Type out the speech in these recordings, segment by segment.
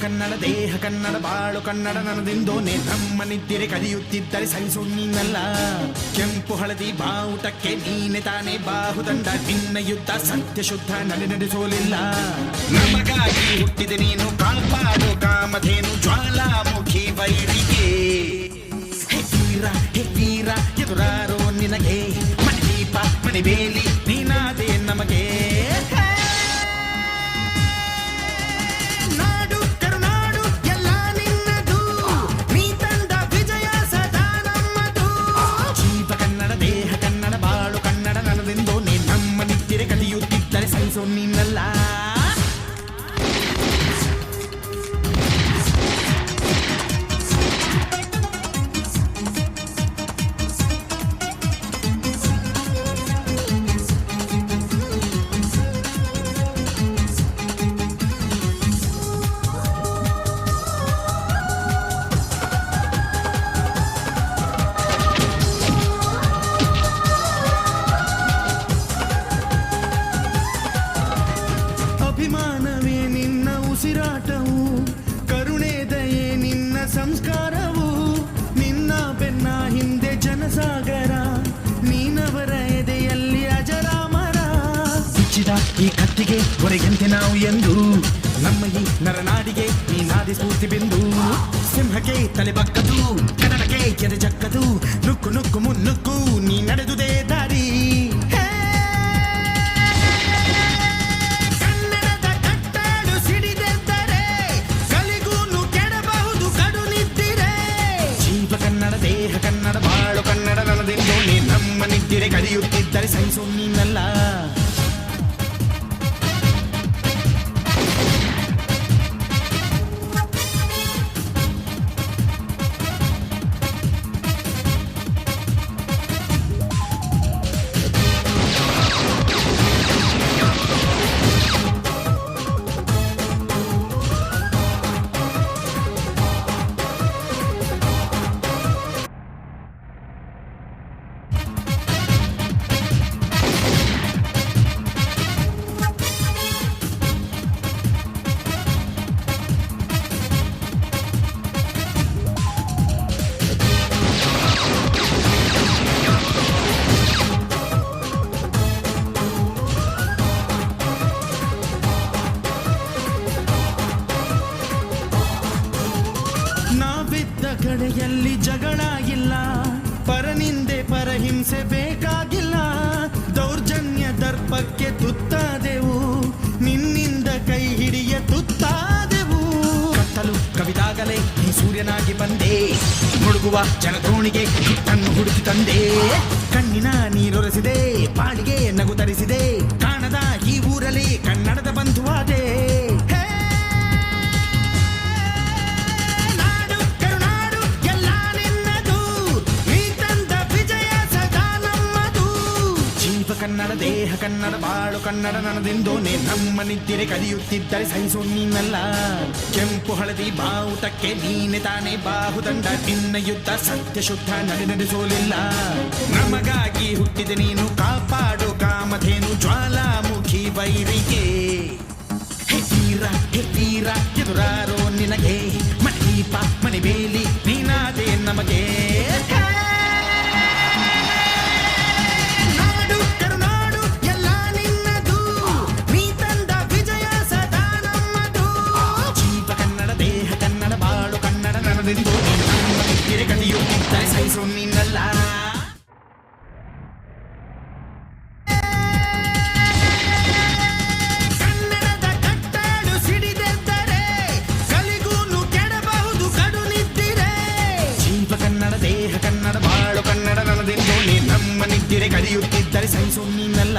ಕನ್ನಡ ದೇಹ ಕನ್ನಡ ಬಾಳು ಕನ್ನಡ ನನ್ನದೆಂದೋನೆ ನಮ್ಮ ನಿದ್ದಿರೆ ಕದಿಯುತ್ತಿದ್ದರೆ ಸಹಿಸು ನೀನಲ್ಲ. ಕೆಂಪು ಹಳದಿ ಬಾವುಟಕ್ಕೆ ನೀನೆ ತಾನೇ ಬಾಹುದಂಡ, ನಿನ್ನ ಯುದ್ಧ ಸತ್ಯ ಶುದ್ಧ ನಡೆಸೋಲಿಲ್ಲ. ನಮಗಾಗಿ ಹುಟ್ಟಿದೆ ನೀನು ಕಾಪಾಡು ಕಾಮಧೇನು ಜ್ವಾಲಾಮುಖಿ ವೈರಿಗೆ. ಹೇ ವೀರ ಎದುರಾರೋ ನಿನಗೆ ಮಣಿದೀಪ ಮಣಿಬೇಲಿ ನೀನಾದೆ ನಮಗೆ. ನೀನಲ್ಲ ಅಭಿಮಾನವೇ ನಿನ್ನ ಉಸಿರಾಟವು, ಕರುಣೆ ದಯೆ ನಿನ್ನ ಸಂಸ್ಕಾರವು. ನಿನ್ನ ಬೆನ್ನ ಹಿಂದೆ ಜನಸಾಗರ, ನೀನವರ ಎದೆಯಲ್ಲಿ ಅಜರಾಮರ. ಬಿಚ್ಚಿದ ಈ ಕತ್ತಿಗೆ ಹೊರಗೆಂತೆ ನಾವು ಎಂದು, ನಮ್ಮ ಈ ನರನಾಡಿಗೆ ನೀನಾದಿ ಸ್ಫೂರ್ತಿ ಬಿಂದು. ಸಿಂಹಕ್ಕೆ ತಲೆ ಬಕ್ಕದು, ಕನ್ನಡಕ್ಕೆ ಕೆರೆ ಜಕ್ಕದು, ನುಕ್ಕು ನುಕ್ಕು ಮುನ್ನುಕ್ಕು ನೀ ನಡೆದುದೇ ದಾರಿ. ದೇಹ ಕನ್ನಡ ಬಾಳು ಕನ್ನಡ ನನ್ನದೆಂದೋನೆ ನಮ್ಮ ನಿದ್ದಿರೆ ಕದಿಯುತ್ತಿದ್ದರೆ ಸಹಿಸು ನೀನಲ್ಲ. ನಾವಿದ್ದ ಕಡೆಯಲ್ಲಿ ಜಗಳ ಇಲ್ಲ, ಪರನಿಂದೆ ಪರಹಿಂಸೆ ಬೇಕಾಗಿಲ್ಲ. ದೌರ್ಜನ್ಯ ದರ್ಪಕ್ಕೆ ತುತ್ತಾದೆವು, ನಿನ್ನಿಂದ ಕೈ ಹಿಡಿಯ ತುತ್ತಾದೆವು. ಕತ್ತಲು ಕವಿದಾಗಲೇ ನೀ ಸೂರ್ಯನಾಗಿ ಬಂದೆ, ಮುಳುಗುವ ಜನದೋಣಿಗೆ ಹಿಟ್ಟನ್ನು ಹುಡುಕಿ ತಂದೆ. ಕಣ್ಣಿನ ನೀರೊರೆಸಿದೆ, ಪಾಳಿಗೆ ನಗು ತರಿಸಿದೆ, ಕಾಣದ ಈ ಊರಲ್ಲಿ ಕನ್ನಡದ ಬಂಧುವಾದೆ. ಕನ್ನಡ ದೇಹ ಕನ್ನಡ ಬಾಳು ಕನ್ನಡ ನನ್ನದೆಂದೋನೆ ನಮ್ಮ ನಿದ್ದಿರೆ ಕದಿಯುತ್ತಿದ್ದರೆ ಸಹಿಸು ನೀನಲ್ಲ. ಕೆಂಪು ಹಳದಿ ಬಾವುಟಕ್ಕೆ ನೀನೆ ತಾನೇ ಬಾಹುದಂಡ, ನಿನ್ನ ಯುದ್ಧ ಸತ್ಯ ಶುದ್ಧ ನಡೆಸೋಲಿಲ್ಲ. ನಮಗಾಗಿ ಹುಟ್ಟಿದೆ ನೀನು ಕಾಪಾಡು ಕಾಮಧೇನು ಜ್ವಾಲಾಮುಖಿ ವೈರಿಗೆ. ಹೇ ವೀರ ಎದುರಾರೋ ನಿನಗೆ ಮಣಿದೀಪ ಮಣಿಬೇಲಿ ನೀನಾದೆ ನಮಗೆ. ಕದಿಯುತ್ತಿದ್ದರೆ ಸಹಿಸು ನೀನಲ್ಲ. ಕನ್ನಡದ ಕಟ್ಟಳು ಸಿಡಿದೆದ್ದರೆ ಕಲಿಗೂನು ಕೆಡಬಹುದು ಕಡು ನಿದ್ದಿರೆ. ಜೀವ ಕನ್ನಡ ದೇಹ ಕನ್ನಡ ಬಾಳು ಕನ್ನಡ ನನ್ನದೆಂದೋನೆ ನಮ್ಮ ನಿದ್ದಿರೆ ಕದಿಯುತ್ತಿದ್ದರೆ ಸಹಿಸು ನೀನಲ್ಲ.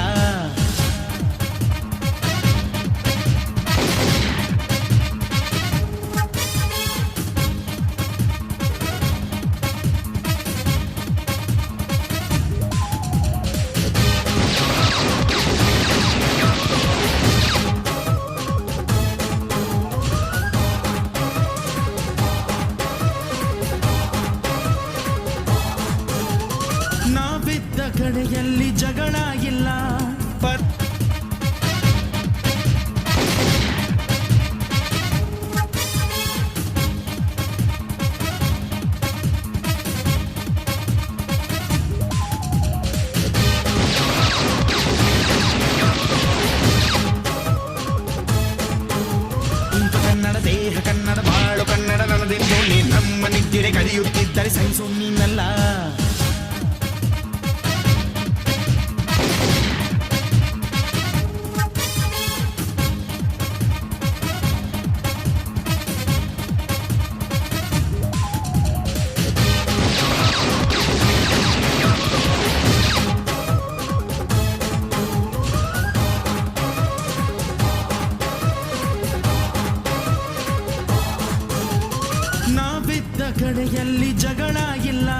ನಾವಿದ್ದ ಕಡೆಯಲ್ಲಿ ಜಗಳ ಇಲ್ಲ, ನಿಂತಿರೆ ಕದಿಯುತ್ತಿದ್ದರೆ ಸಹಿಸು ನೀನಲ್ಲ. ನಾವಿದ್ದ ಕಡೆಯಲ್ಲಿ ಜಗಳ ಇಲ್ಲ,